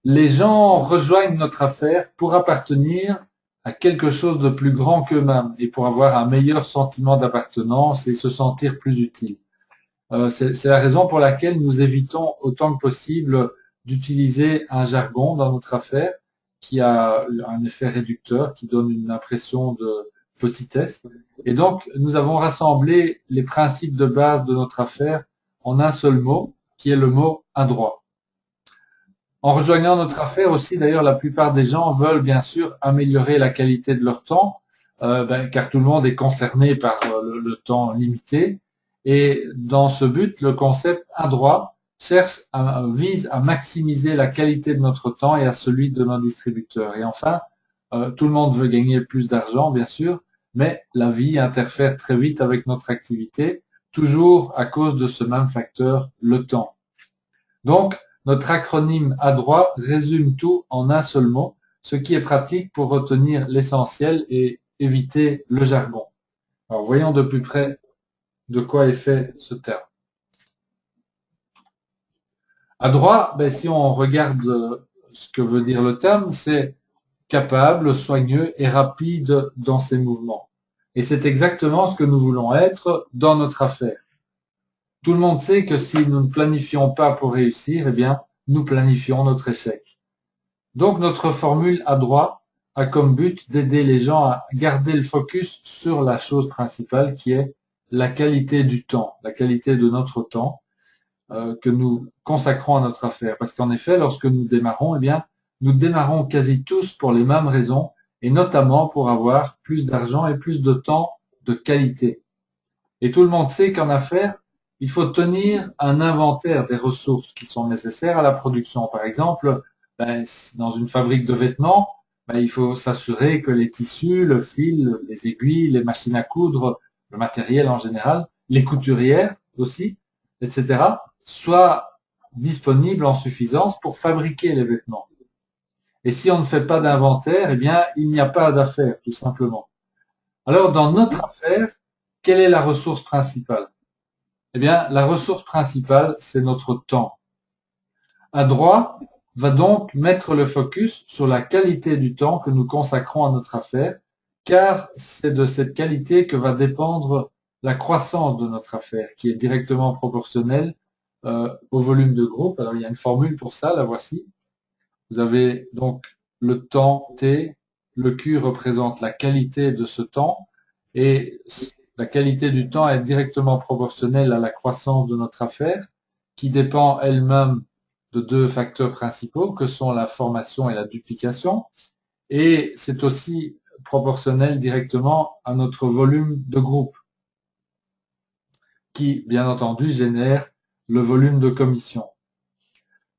Les gens rejoignent notre affaire pour appartenir à quelque chose de plus grand qu'eux-mêmes et pour avoir un meilleur sentiment d'appartenance et se sentir plus utile. C'est la raison pour laquelle nous évitons autant que possible d'utiliser un jargon dans notre affaire qui a un effet réducteur, qui donne une impression de petitesse. Et donc, nous avons rassemblé les principes de base de notre affaire en un seul mot, qui est le mot adroit. En rejoignant notre affaire aussi, d'ailleurs, la plupart des gens veulent bien sûr améliorer la qualité de leur temps, car tout le monde est concerné par le temps limité. Et dans ce but, le concept adroit vise à maximiser la qualité de notre temps et à celui de nos distributeurs. Et enfin, tout le monde veut gagner plus d'argent, bien sûr, mais la vie interfère très vite avec notre activité, toujours à cause de ce même facteur, le temps. Donc, notre acronyme adroit résume tout en un seul mot, ce qui est pratique pour retenir l'essentiel et éviter le jargon. Alors, voyons de plus près de quoi est fait ce terme. Adroit, si on regarde ce que veut dire le terme, c'est capable, soigneux et rapide dans ses mouvements. Et c'est exactement ce que nous voulons être dans notre affaire. Tout le monde sait que si nous ne planifions pas pour réussir, eh bien, nous planifions notre échec. Donc, notre formule adroit a comme but d'aider les gens à garder le focus sur la chose principale qui est la qualité du temps, la qualité de notre temps que nous consacrons à notre affaire. Parce qu'en effet, lorsque nous démarrons, eh bien, nous démarrons quasi tous pour les mêmes raisons et notamment pour avoir plus d'argent et plus de temps de qualité. Et tout le monde sait qu'en affaires, il faut tenir un inventaire des ressources qui sont nécessaires à la production. Par exemple, dans une fabrique de vêtements, il faut s'assurer que les tissus, le fil, les aiguilles, les machines à coudre, le matériel en général, les couturières aussi, etc., soient disponibles en suffisance pour fabriquer les vêtements. Et si on ne fait pas d'inventaire, eh bien, il n'y a pas d'affaire, tout simplement. Alors, dans notre affaire, quelle est la ressource principale? Eh bien, la ressource principale, c'est notre temps. Adroit va donc mettre le focus sur la qualité du temps que nous consacrons à notre affaire, car c'est de cette qualité que va dépendre la croissance de notre affaire, qui est directement proportionnelle au volume de groupe. Alors, il y a une formule pour ça, la voici. Vous avez donc le temps T, le Q représente la qualité de ce temps, et la qualité du temps est directement proportionnelle à la croissance de notre affaire, qui dépend elle-même de deux facteurs principaux, que sont la formation et la duplication, et c'est aussi proportionnel directement à notre volume de groupe, qui, bien entendu, génère le volume de commission.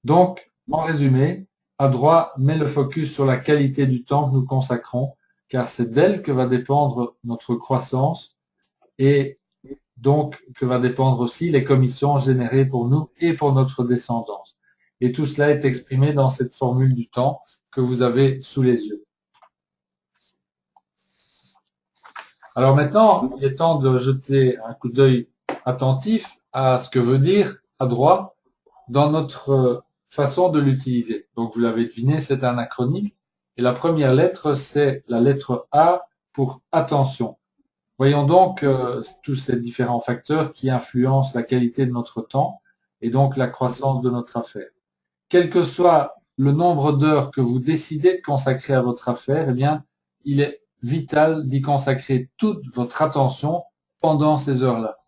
Donc, en résumé, adroit met le focus sur la qualité du temps que nous consacrons, car c'est d'elle que va dépendre notre croissance et donc que va dépendre aussi les commissions générées pour nous et pour notre descendance. Et tout cela est exprimé dans cette formule du temps que vous avez sous les yeux. Alors maintenant, il est temps de jeter un coup d'œil attentif à ce que veut dire adroit dans notre façon de l'utiliser. Donc vous l'avez deviné, c'est un acronyme. Et la première lettre, c'est la lettre A pour attention. Voyons donc tous ces différents facteurs qui influencent la qualité de notre temps et donc la croissance de notre affaire. Quel que soit le nombre d'heures que vous décidez de consacrer à votre affaire, eh bien, il est vital d'y consacrer toute votre attention pendant ces heures-là.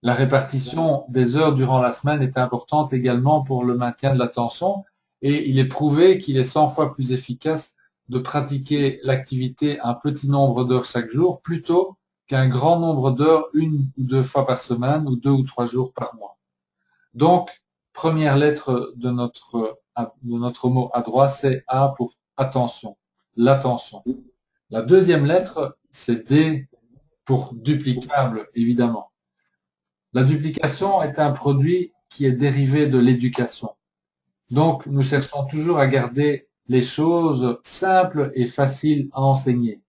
La répartition des heures durant la semaine est importante également pour le maintien de l'attention et il est prouvé qu'il est 100 fois plus efficace de pratiquer l'activité un petit nombre d'heures chaque jour plutôt qu'un grand nombre d'heures une ou deux fois par semaine ou 2 ou 3 jours par mois. Donc, première lettre de notre mot adroit, c'est A pour attention, l'attention. La deuxième lettre, c'est D pour duplicable, évidemment. La duplication est un produit qui est dérivé de l'éducation. Donc, nous cherchons toujours à garder les choses simples et faciles à enseigner.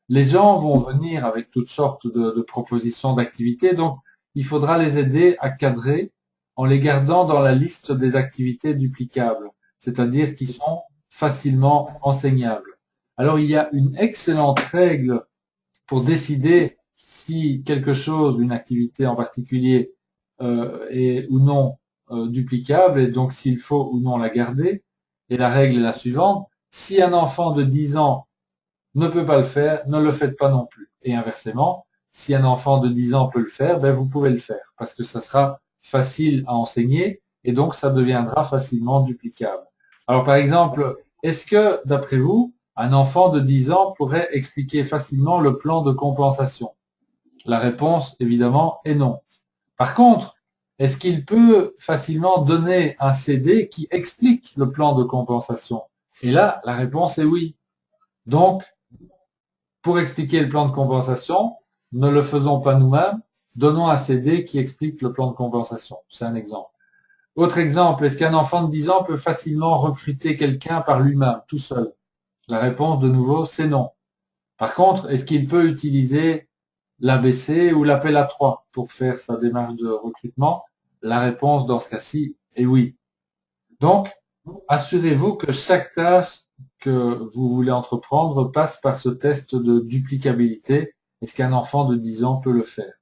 Les gens vont venir avec toutes sortes de propositions d'activités, donc il faudra les aider à cadrer en les gardant dans la liste des activités duplicables, c'est-à-dire qui sont facilement enseignables. Alors il y a une excellente règle pour décider si quelque chose, une activité en particulier, est ou non duplicable, et donc s'il faut ou non la garder. Et la règle est la suivante: si un enfant de 10 ans ne peut pas le faire, ne le faites pas non plus. Et inversement, si un enfant de 10 ans peut le faire, ben vous pouvez le faire, parce que ça sera facile à enseigner, et donc ça deviendra facilement duplicable. Alors par exemple, est-ce que, d'après vous, un enfant de 10 ans pourrait expliquer facilement le plan de compensation? La réponse, évidemment, est non. Par contre, est-ce qu'il peut facilement donner un CD qui explique le plan de compensation? Et là, la réponse est oui. Donc, pour expliquer le plan de compensation, ne le faisons pas nous-mêmes, donnons un CD qui explique le plan de compensation. C'est un exemple. Autre exemple, est-ce qu'un enfant de 10 ans peut facilement recruter quelqu'un par lui-même, tout seul? La réponse, de nouveau, c'est non. Par contre, est-ce qu'il peut utiliser l'ABC ou l'appel à 3 pour faire sa démarche de recrutement? La réponse dans ce cas-ci est oui. Donc, assurez-vous que chaque tâche que vous voulez entreprendre passe par ce test de duplicabilité. Est-ce qu'un enfant de 10 ans peut le faire?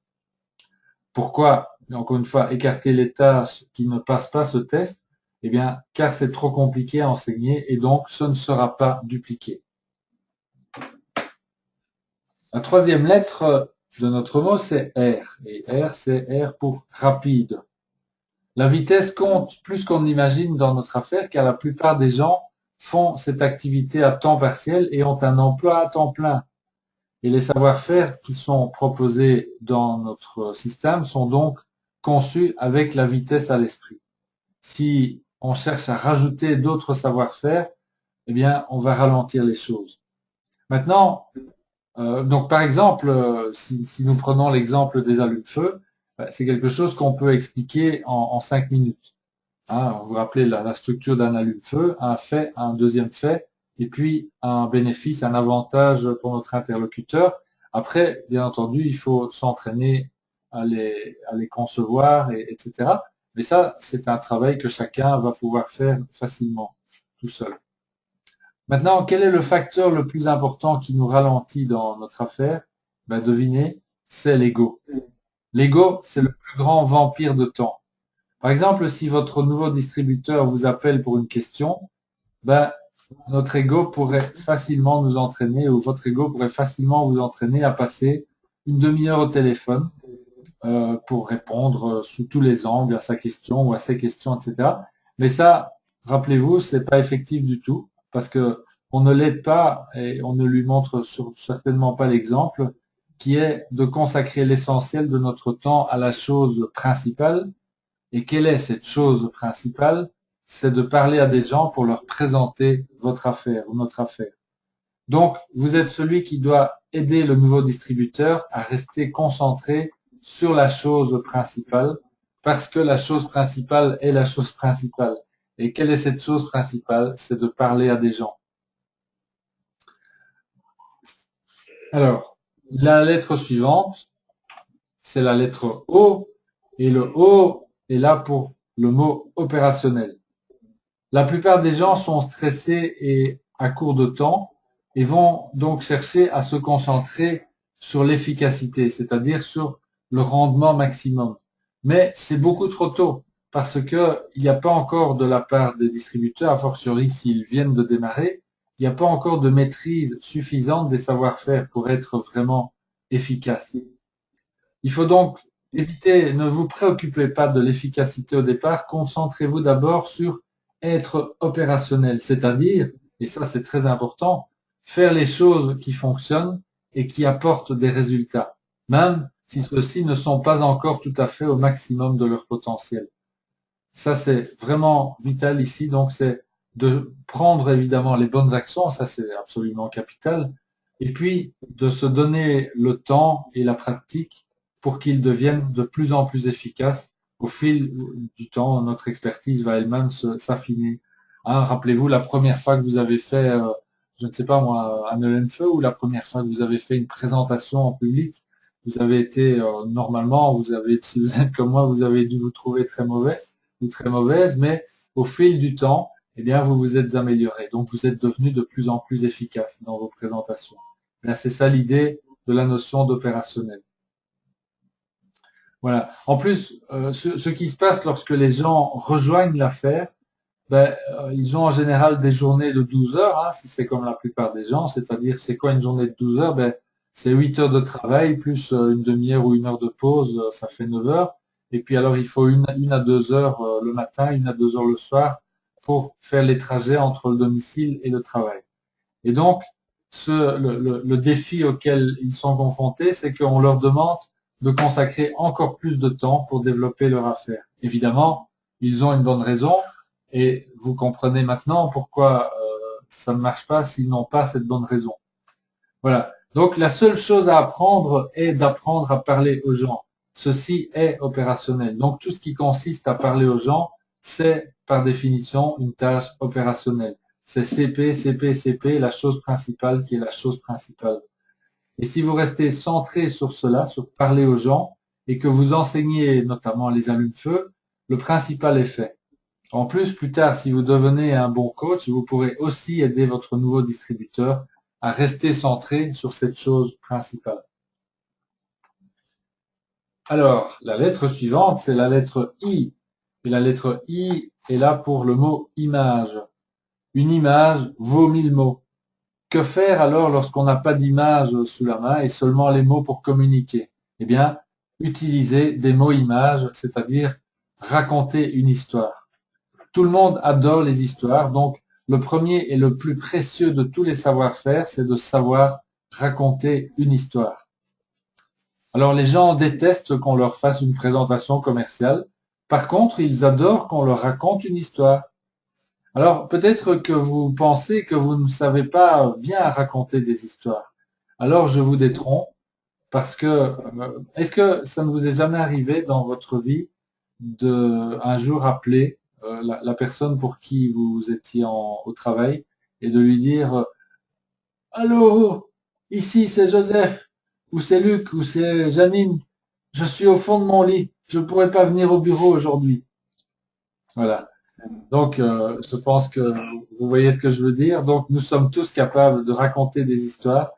Pourquoi, encore une fois, écarter les tâches qui ne passent pas ce test? Eh bien, car c'est trop compliqué à enseigner et donc ce ne sera pas dupliqué. La troisième lettre de notre mot, c'est R. Et R, c'est R pour rapide. La vitesse compte plus qu'on imagine dans notre affaire, car la plupart des gens font cette activité à temps partiel et ont un emploi à temps plein. Et les savoir-faire qui sont proposés dans notre système sont donc conçus avec la vitesse à l'esprit. Si on cherche à rajouter d'autres savoir-faire, eh bien, on va ralentir les choses. Maintenant, donc par exemple, si nous prenons l'exemple des allumes-feu, c'est quelque chose qu'on peut expliquer en 5 minutes. Hein, vous vous rappelez la structure d'un allume-feu, un fait, un deuxième fait, et puis un bénéfice, un avantage pour notre interlocuteur. Après, bien entendu, il faut s'entraîner à les concevoir, etc. Mais ça, c'est un travail que chacun va pouvoir faire facilement, tout seul. Maintenant, quel est le facteur le plus important qui nous ralentit dans notre affaire? Ben, devinez, c'est l'ego. L'ego, c'est le plus grand vampire de temps. Par exemple, si votre nouveau distributeur vous appelle pour une question, ben, notre ego pourrait facilement nous entraîner, ou votre ego pourrait facilement vous entraîner à passer une demi-heure au téléphone pour répondre sous tous les angles à sa question ou à ses questions, etc. Mais ça, rappelez-vous, c'est pas effectif du tout, parce que on ne l'aide pas et on ne lui montre certainement pas l'exemple, qui est de consacrer l'essentiel de notre temps à la chose principale. Et quelle est cette chose principale? C'est de parler à des gens pour leur présenter votre affaire ou notre affaire. Donc, vous êtes celui qui doit aider le nouveau distributeur à rester concentré sur la chose principale, parce que la chose principale est la chose principale. Et quelle est cette chose principale? C'est de parler à des gens. Alors, la lettre suivante, c'est la lettre O, et le O est là pour le mot opérationnel. La plupart des gens sont stressés et à court de temps et vont donc chercher à se concentrer sur l'efficacité, c'est-à-dire sur le rendement maximum. Mais c'est beaucoup trop tôt parce que il n'y a pas encore de la part des distributeurs, a fortiori s'ils viennent de démarrer, il n'y a pas encore de maîtrise suffisante des savoir-faire pour être vraiment efficace. Il faut donc éviter, ne vous préoccupez pas de l'efficacité au départ, concentrez-vous d'abord sur être opérationnel, c'est-à-dire, et ça c'est très important, faire les choses qui fonctionnent et qui apportent des résultats, même si ceux-ci ne sont pas encore tout à fait au maximum de leur potentiel. Ça c'est vraiment vital ici, donc c'est de prendre évidemment les bonnes actions, ça c'est absolument capital, et puis de se donner le temps et la pratique pour qu'ils deviennent de plus en plus efficaces. Au fil du temps, notre expertise va elle-même s'affiner. Hein, rappelez-vous la première fois que vous avez fait, je ne sais pas moi, un Eulenfeu, ou la première fois que vous avez fait une présentation en public, vous avez été, normalement, vous avez, si vous êtes comme moi, vous avez dû vous trouver très mauvais. ou très mauvaise, mais au fil du temps, eh bien, vous vous êtes amélioré. Donc, vous êtes devenu de plus en plus efficace dans vos présentations. Eh bien, c'est ça l'idée de la notion d'opérationnel. Voilà. En plus, ce qui se passe lorsque les gens rejoignent l'affaire, ben, ils ont en général des journées de 12 heures, hein, si c'est comme la plupart des gens, c'est-à-dire c'est quoi une journée de 12 heures? Ben, c'est 8 heures de travail plus une demi-heure ou une heure de pause, ça fait 9 heures. Et puis alors il faut une à 2 heures le matin, une à 2 heures le soir pour faire les trajets entre le domicile et le travail. Et donc, le défi auquel ils sont confrontés, c'est qu'on leur demande de consacrer encore plus de temps pour développer leur affaire. Évidemment, ils ont une bonne raison et vous comprenez maintenant pourquoi ça ne marche pas s'ils n'ont pas cette bonne raison. Voilà. Donc, la seule chose à apprendre est d'apprendre à parler aux gens. Ceci est opérationnel. Donc, tout ce qui consiste à parler aux gens, c'est par définition une tâche opérationnelle. C'est CP, CP, CP, la chose principale qui est la chose principale. Et si vous restez centré sur cela, sur parler aux gens, et que vous enseignez notamment les allumes-feu, le principal est fait. En plus, plus tard, si vous devenez un bon coach, vous pourrez aussi aider votre nouveau distributeur à rester centré sur cette chose principale. Alors, la lettre suivante, c'est la lettre I. Et la lettre I est là pour le mot image. Une image vaut 1000 mots. Que faire alors lorsqu'on n'a pas d'image sous la main et seulement les mots pour communiquer? Eh bien, utiliser des mots images, c'est-à-dire raconter une histoire. Tout le monde adore les histoires, donc le premier et le plus précieux de tous les savoir-faire, c'est de savoir raconter une histoire. Alors les gens détestent qu'on leur fasse une présentation commerciale. Par contre, ils adorent qu'on leur raconte une histoire. Alors peut-être que vous pensez que vous ne savez pas bien raconter des histoires. Alors je vous détrompe parce que est-ce que ça ne vous est jamais arrivé dans votre vie de un jour appeler la personne pour qui vous étiez au travail et de lui dire allô, ici c'est Joseph, ou c'est Luc, ou c'est Janine, je suis au fond de mon lit, je ne pourrais pas venir au bureau aujourd'hui. Voilà. Donc, je pense que vous voyez ce que je veux dire. Donc, nous sommes tous capables de raconter des histoires.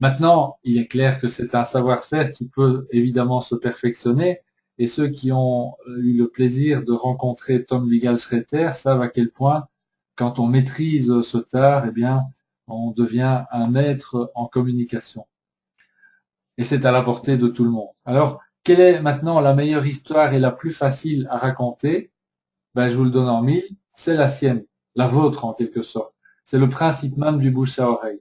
Maintenant, il est clair que c'est un savoir-faire qui peut évidemment se perfectionner. Et ceux qui ont eu le plaisir de rencontrer Tom Wiegald-Schreiter savent à quel point, quand on maîtrise ce art, eh bien, on devient un maître en communication. Et c'est à la portée de tout le monde. Alors, quelle est maintenant la meilleure histoire et la plus facile à raconter? Ben, je vous le donne en mille, c'est la sienne, la vôtre en quelque sorte. C'est le principe même du bouche à oreille.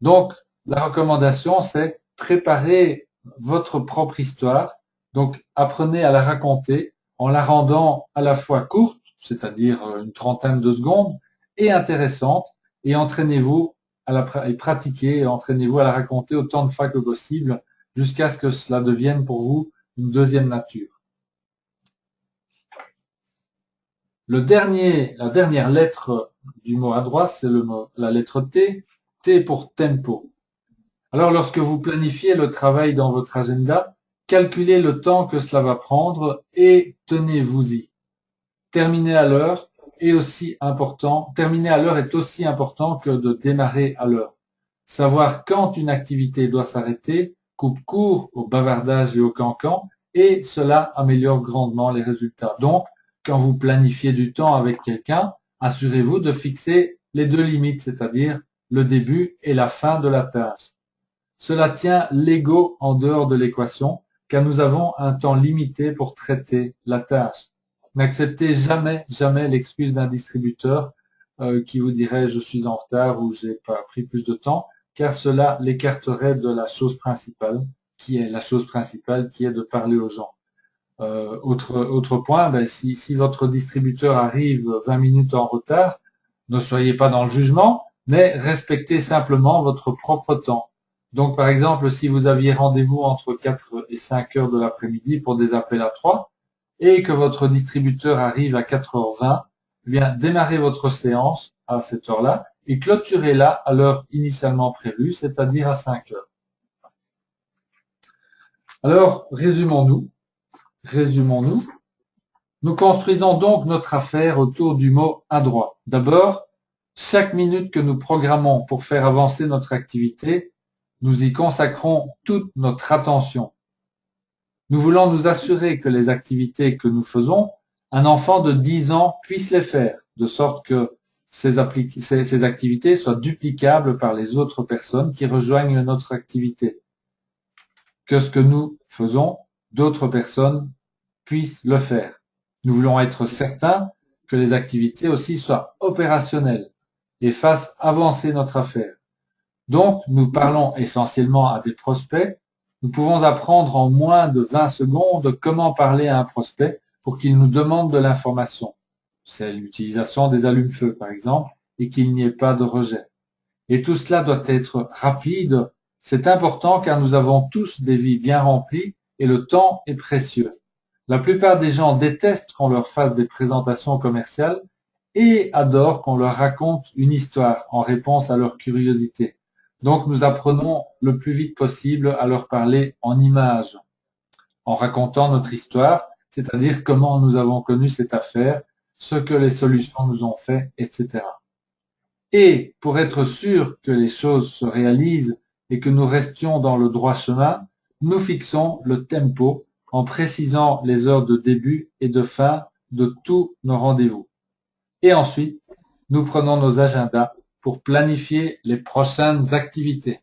Donc, la recommandation, c'est préparer votre propre histoire. Donc, apprenez à la raconter en la rendant à la fois courte, c'est-à-dire une trentaine de secondes, et intéressante, et entraînez-vous à la et pratiquez, et entraînez-vous à la raconter autant de fois que possible, jusqu'à ce que cela devienne pour vous une deuxième nature. La dernière lettre du mot à droite, c'est la lettre T. T pour tempo. Alors, lorsque vous planifiez le travail dans votre agenda, calculez le temps que cela va prendre et tenez-vous-y. Terminer à l'heure est aussi important. Terminer à l'heure est aussi important que de démarrer à l'heure. Savoir quand une activité doit s'arrêter coupe court au bavardage et au cancan, et cela améliore grandement les résultats. Donc, quand vous planifiez du temps avec quelqu'un, assurez-vous de fixer les deux limites, c'est-à-dire le début et la fin de la tâche. Cela tient l'ego en dehors de l'équation, car nous avons un temps limité pour traiter la tâche. N'acceptez jamais, jamais l'excuse d'un distributeur qui vous dirait je suis en retard ou j'ai pas pris plus de temps, car cela l'écarterait de la chose principale, qui est de parler aux gens. Autre point, ben, si votre distributeur arrive 20 minutes en retard, ne soyez pas dans le jugement, mais respectez simplement votre propre temps. Donc, par exemple, si vous aviez rendez-vous entre 4 et 5 heures de l'après-midi pour des appels à 3 et que votre distributeur arrive à 4h20, eh bien, démarrez votre séance à cette heure-là et clôturez-la à l'heure initialement prévue, c'est-à-dire à 5 heures. Alors, résumons-nous. Nous construisons donc notre affaire autour du mot adroit. D'abord, chaque minute que nous programmons pour faire avancer notre activité, nous y consacrons toute notre attention. Nous voulons nous assurer que les activités que nous faisons, un enfant de 10 ans puisse les faire, de sorte que ces activités soient duplicables par les autres personnes qui rejoignent notre activité. Que ce que nous faisons, d'autres personnes puissent le faire. Nous voulons être certains que les activités aussi soient opérationnelles et fassent avancer notre affaire. Donc, nous parlons essentiellement à des prospects. Nous pouvons apprendre en moins de 20 secondes comment parler à un prospect pour qu'il nous demande de l'information. C'est l'utilisation des allumes-feu, par exemple, et qu'il n'y ait pas de rejet. Et tout cela doit être rapide. C'est important car nous avons tous des vies bien remplies et le temps est précieux. La plupart des gens détestent qu'on leur fasse des présentations commerciales et adorent qu'on leur raconte une histoire en réponse à leur curiosité. Donc nous apprenons le plus vite possible à leur parler en images, en racontant notre histoire, c'est-à-dire comment nous avons connu cette affaire, ce que les solutions nous ont fait, etc. Et pour être sûr que les choses se réalisent et que nous restions dans le droit chemin, nous fixons le tempo en précisant les heures de début et de fin de tous nos rendez-vous. Et ensuite, nous prenons nos agendas pour planifier les prochaines activités.